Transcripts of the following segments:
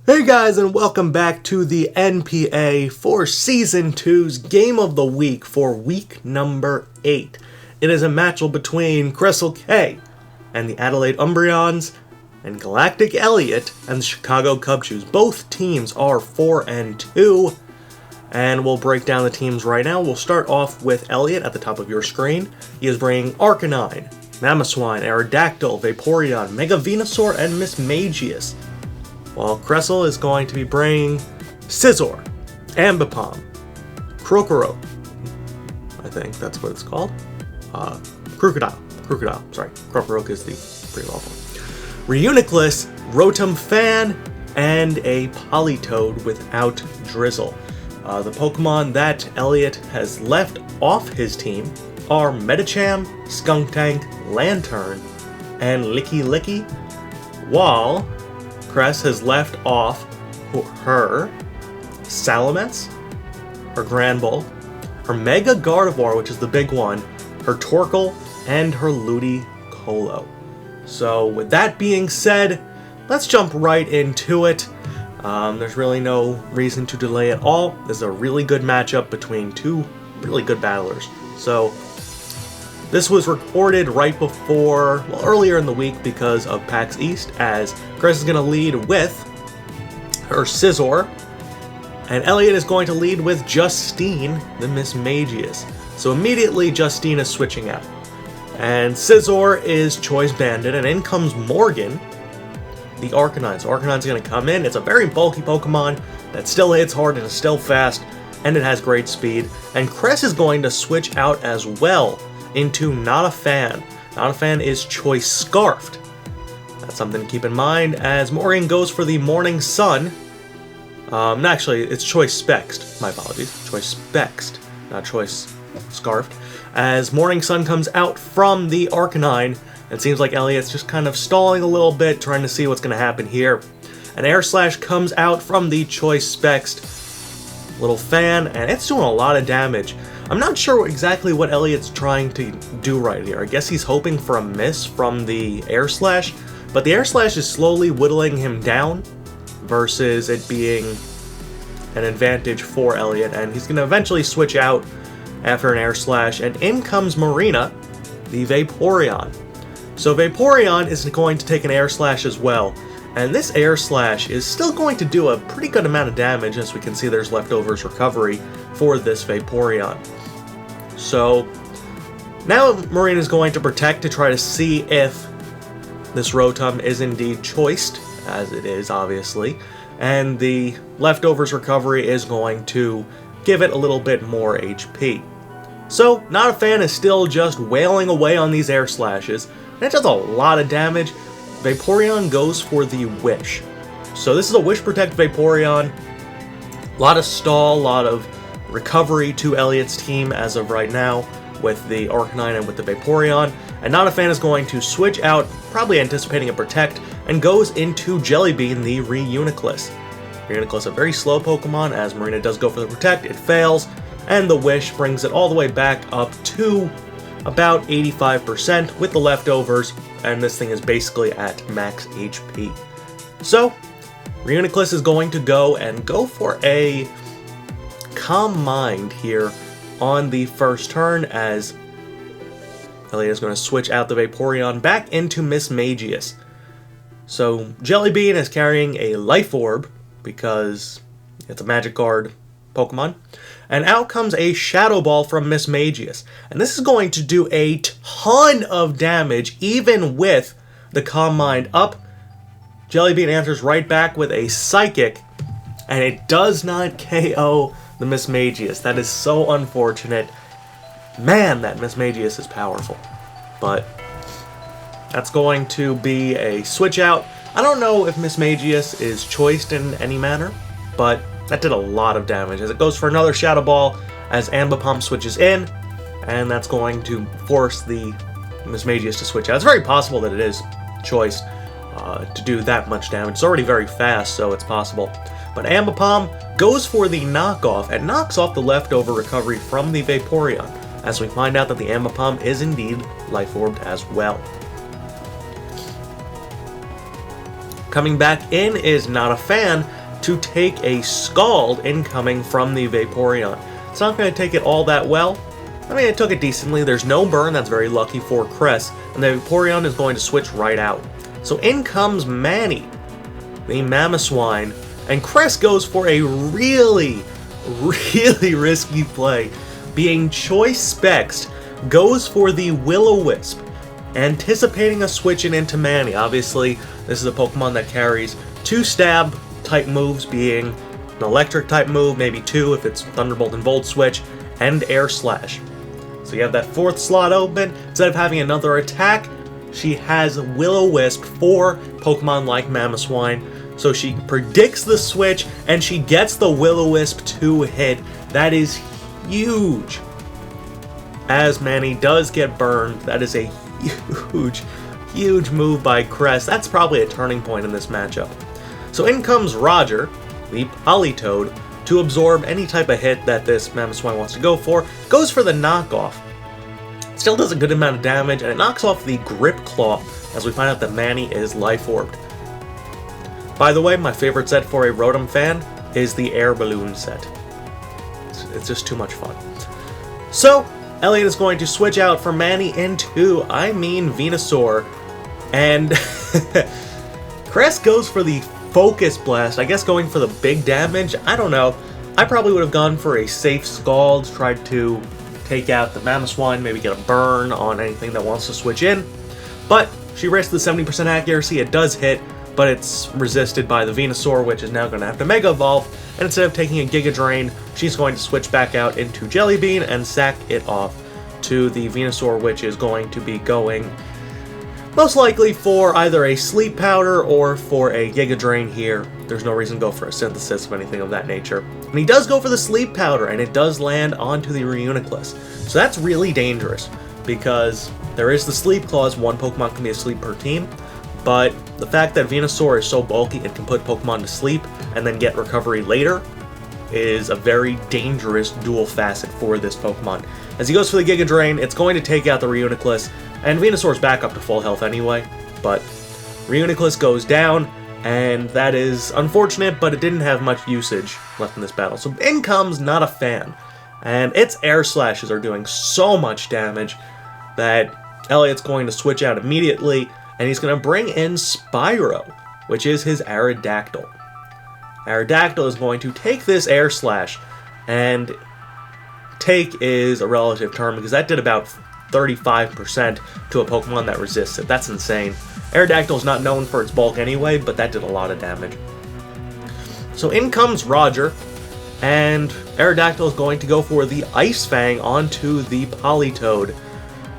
Hey guys, and welcome back to the NPA for Season 2's Game of the Week for week number 8. It is a matchup between Kress and the Adelaide Umbreons and Galactic Elliot and the Chicago Cubchoos. Both teams are 4-2, and we'll break down the teams right now. We'll start off with Elliot at the top of your screen. He is bringing Arcanine, Mamoswine, Aerodactyl, Vaporeon, Mega Venusaur, and Miss Magius. While Kress is going to be bringing Scizor, Ambipom, Crocoro, I think that's what it's called. Crocodile, sorry. Crocoro is the pretty awful. Reuniclus, Rotom Fan, and a Politoed without Drizzle. The Pokemon that Elliot has left off his team are Medicham, Skuntank, Lantern, and Licky, while Kress has left off her Salamence, her Granbull, her Mega Gardevoir, which is the big one, her Torkoal, and her Ludicolo. So with that being said, let's jump right into it. There's really no reason to delay at all. This is a really good matchup between two really good battlers. So this was recorded right before, earlier in the week because of PAX East, as Kress is going to lead with her Scizor, and Elliot is going to lead with Justine, the Miss Magius. So immediately Justine is switching out, and Scizor is Choice Banded, and in comes Morgan, the Arcanine. So Arcanine's going to come in. It's a very bulky Pokemon that still hits hard and is still fast, and it has great speed. And Kress is going to switch out as well into Not a Fan. Not a Fan is Choice Scarfed. That's something to keep in mind as Morgan goes for the Morning Sun. Actually, it's Choice Spexed. My apologies. Choice Spexed, not Choice Scarfed. As Morning Sun comes out from the Arcanine, it seems like Elliot's just kind of stalling a little bit, trying to see what's going to happen here. An Air Slash comes out from the Choice Spexed little fan, and it's doing a lot of damage. I'm not sure exactly what Elliot's trying to do right here. I guess he's hoping for a miss from the Air Slash, but the Air Slash is slowly whittling him down versus it being an advantage for Elliot, and he's going to eventually switch out after an Air Slash, and in comes Marina, the Vaporeon. So Vaporeon is going to take an Air Slash as well, and this Air Slash is still going to do a pretty good amount of damage. As we can see, there's leftovers recovery for this Vaporeon. So now Marina is going to protect to try to see if this Rotom is indeed choiced, as it is obviously, and the leftovers recovery is going to give it a little bit more HP. So Not a Fan is still just wailing away on these Air Slashes, and it does a lot of damage. Vaporeon goes for the Wish. So this is a Wish Protect Vaporeon. A lot of stall, a lot of recovery to Elliot's team as of right now with the Arcanine and with the Vaporeon. And Not a Fan is going to switch out, probably anticipating a Protect, and goes into Jellybean, the Reuniclus. Reuniclus, a very slow Pokemon, as Marina does go for the Protect, it fails, and the Wish brings it all the way back up to about 85% with the leftovers, and this thing is basically at max HP. So Reuniclus is going to go for a Calm Mind here on the first turn, as Elliot is going to switch out the Vaporeon back into Miss Magius. So Jellybean is carrying a Life Orb because it's a Magic Guard Pokemon, and out comes a Shadow Ball from Miss Magius, and this is going to do a ton of damage even with the Calm Mind up. Jellybean answers right back with a Psychic, and it does not KO the Miss Magius. That is so unfortunate. Man, that Miss Magius is powerful. But that's going to be a switch out. I don't know if Miss Magius is choiced in any manner, but that did a lot of damage as it goes for another Shadow Ball as Ambipom switches in, and that's going to force the Miss Magius to switch out. It's very possible that it is choiced to do that much damage. It's already very fast, so it's possible. But Ambipom goes for the knockoff and knocks off the leftover recovery from the Vaporeon, as we find out that the Ambipom is indeed Life Orbed as well. Coming back in is Not a Fan to take a Scald incoming from the Vaporeon. It's not going to take it all that well. I mean, it took it decently. There's no burn, that's very lucky for Kress, and the Vaporeon is going to switch right out. So in comes Manny, the Mamoswine, and Kress goes for a really risky play. Being choice specs, goes for the Will-O-Wisp, anticipating a switch into Manny. Obviously, this is a Pokemon that carries 2 stab type moves, being an electric type move, maybe 2 if it's Thunderbolt and Volt Switch, and Air Slash. So you have that 4th slot open. Instead of having another attack, she has Will-O-Wisp for Pokemon like Mamoswine. So she predicts the switch, and she gets the Will-O-Wisp to hit. That is huge. As Manny does get burned, that is a huge move by Kress. That's probably a turning point in this matchup. So in comes Roger, the Politoad, to absorb any type of hit that this Mamoswine wants to go for. Goes for the knockoff. Still does a good amount of damage, and it knocks off the Grip Claw, as we find out that Manny is Life Orbed. By the way, my favorite set for a Rotom fan is the Air Balloon set. It's just too much fun. So, Elliot is going to switch out from Manny into, Venusaur, and Kress goes for the Focus Blast, I guess going for the big damage. I don't know. I probably would have gone for a safe Scald, tried to take out the Mamoswine, maybe get a burn on anything that wants to switch in. But she risked the 70% accuracy, it does hit, but it's resisted by the Venusaur, which is now going to have to Mega Evolve, and instead of taking a Giga Drain, she's going to switch back out into Jelly Bean and sack it off to the Venusaur, which is going to be going most likely for either a Sleep Powder or for a Giga Drain here. There's no reason to go for a Synthesis of anything of that nature. And he does go for the Sleep Powder, and it does land onto the Reuniclus. So that's really dangerous, because there is the Sleep Clause, 1 Pokemon can be asleep per team, but the fact that Venusaur is so bulky it can put Pokemon to sleep and then get recovery later is a very dangerous dual facet for this Pokemon. As he goes for the Giga Drain, it's going to take out the Reuniclus, and Venusaur's back up to full health anyway, but Reuniclus goes down, and that is unfortunate, but it didn't have much usage left in this battle. So in comes Not a Fan, and its Air Slashes are doing so much damage that Elliot's going to switch out immediately, and he's going to bring in Spyro, which is his Aerodactyl. Aerodactyl is going to take this Air Slash, and take is a relative term because that did about 35% to a Pokemon that resists it. That's insane. Aerodactyl is not known for its bulk anyway, but that did a lot of damage. So in comes Roger, and Aerodactyl is going to go for the Ice Fang onto the Politoad.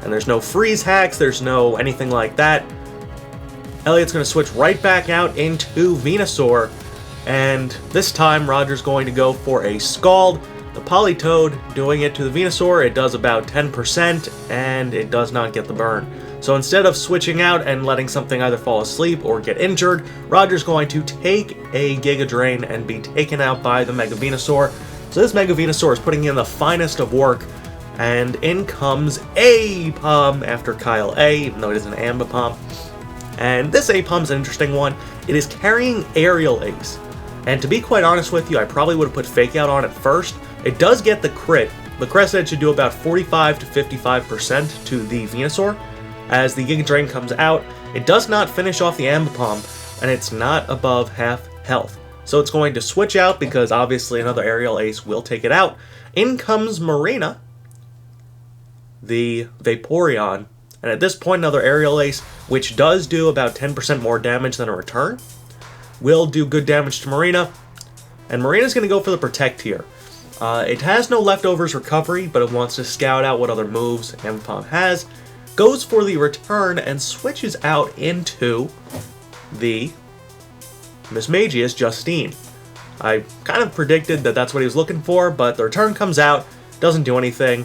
And there's no freeze hacks, there's no anything like that. Elliot's going to switch right back out into Venusaur, and this time Roger's going to go for a Scald. The Politoad doing it to the Venusaur, it does about 10%, and it does not get the burn. So instead of switching out and letting something either fall asleep or get injured, Roger's going to take a Giga Drain and be taken out by the Mega Venusaur. So this Mega Venusaur is putting in the finest of work, and in comes Apom after Kyle A, even though it is an Ambipom. And this Apom's an interesting one. It is carrying Aerial Ace. And to be quite honest with you, I probably would have put Fake Out on it first. It does get the crit. The Kress Edge should do about 45 to 55% to the Venusaur. As the Giga Drain comes out, it does not finish off the Ambipom, and it's not above half health. So it's going to switch out because obviously another Aerial Ace will take it out. In comes Marina, the Vaporeon, and at this point another Aerial Ace, which does do about 10% more damage than a return, will do good damage to Marina, and Marina's going to go for the Protect here. It has no Leftovers recovery, but it wants to scout out what other moves Ambipom has, goes for the return, and switches out into the Mismagius Justine. I kind of predicted that that's what he was looking for, but the return comes out, doesn't do anything.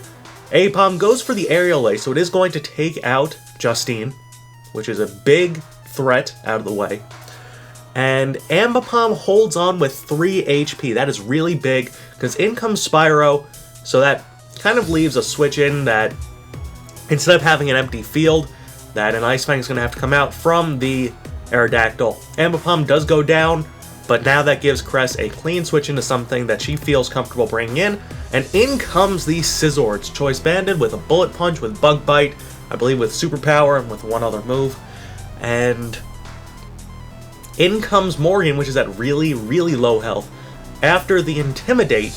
Apom goes for the Aerial Ace, so it is going to take out Justine, which is a big threat out of the way. And Ambipom holds on with 3 HP. That is really big, because in comes Spyro, so that kind of leaves a switch in that instead of having an empty field, that an Ice Fang is going to have to come out from the Aerodactyl. Ambipom does go down, but now that gives Kress a clean switch into something that she feels comfortable bringing in comes the Scizor. It's Choice Banded with a Bullet Punch, with Bug Bite, I believe with Superpower, and with one other move. And in comes Morgan, which is at really, really low health. After the Intimidate,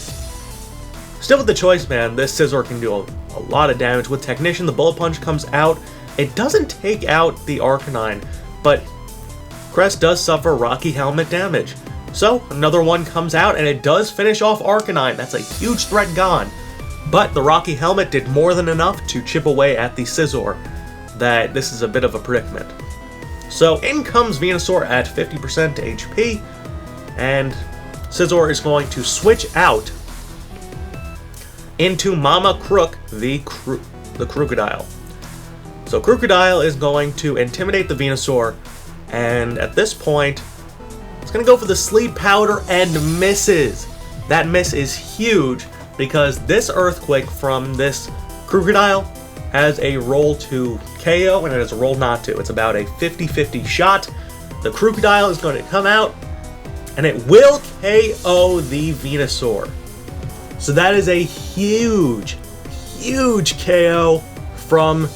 still with the Choice Band, this Scizor can do a lot of damage. With Technician, the Bullet Punch comes out. It doesn't take out the Arcanine, but Kress does suffer Rocky Helmet damage. So, another one comes out, and it does finish off Arcanine. That's a huge threat gone. But the Rocky Helmet did more than enough to chip away at the Scizor. That this is a bit of a predicament. So, in comes Venusaur at 50% HP, and Scizor is going to switch out into Mama Crook, the Crocodile. So Crocodile is going to intimidate the Venusaur, and at this point, it's going to go for the Sleep Powder and misses. That miss is huge because this Earthquake from this Crocodile has a roll to KO and it has a roll not to. It's about a 50-50 shot. The Crocodile is going to come out and it will KO the Venusaur. So that is a huge, huge KO from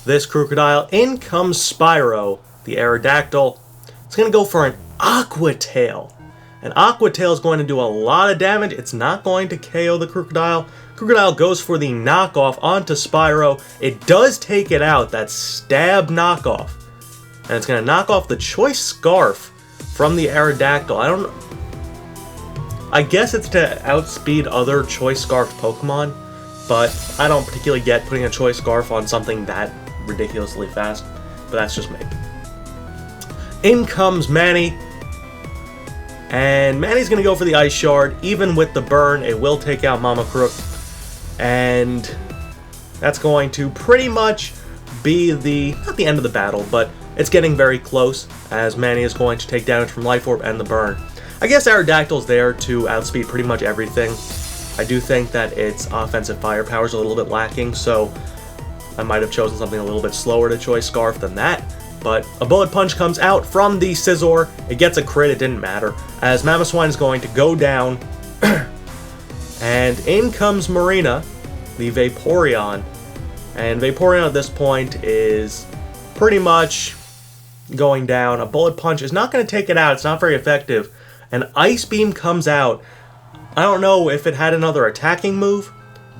this Crocodile. In comes Spyro, the Aerodactyl. It's going to go for an Aqua Tail. An Aqua Tail is going to do a lot of damage. It's not going to KO the Crocodile. Crocodile goes for the knockoff onto Spyro. It does take it out, that stab knockoff. And it's going to knock off the Choice Scarf from the Aerodactyl. I guess it's to outspeed other Choice Scarf Pokemon, but I don't particularly get putting a Choice Scarf on something that ridiculously fast, but that's just me. In comes Manny, and Manny's going to go for the Ice Shard. Even with the burn, it will take out Mama Crook, and that's going to pretty much be not the end of the battle, but it's getting very close, as Manny is going to take damage from Life Orb and the burn. I guess Aerodactyl's there to outspeed pretty much everything. I do think that its offensive firepower is a little bit lacking, so I might have chosen something a little bit slower to Choice Scarf than that. But a Bullet Punch comes out from the Scizor. It gets a crit, it didn't matter, as Mamoswine is going to go down. And in comes Marina, the Vaporeon. And Vaporeon at this point is pretty much going down. A Bullet Punch is not going to take it out, it's not very effective. An Ice Beam comes out. I don't know if it had another attacking move,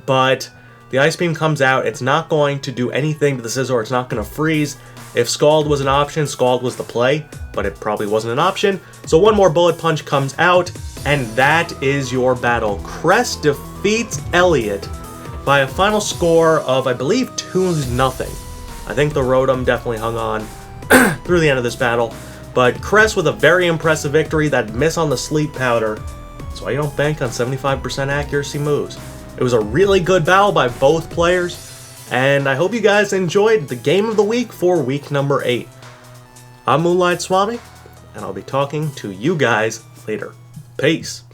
but the Ice Beam comes out. It's not going to do anything to the Scizor. It's not going to freeze. If Scald was an option, Scald was the play, but it probably wasn't an option. So one more Bullet Punch comes out, and that is your battle. Kress defeats Elliot by a final score of, I believe, 2-0. I think the Rotom definitely hung on through the end of this battle. But Kress with a very impressive victory. That miss on the Sleep Powder. That's why you don't bank on 75% accuracy moves. It was a really good battle by both players. And I hope you guys enjoyed the game of the week for week number 8. I'm Moonlight Swami, and I'll be talking to you guys later. Peace.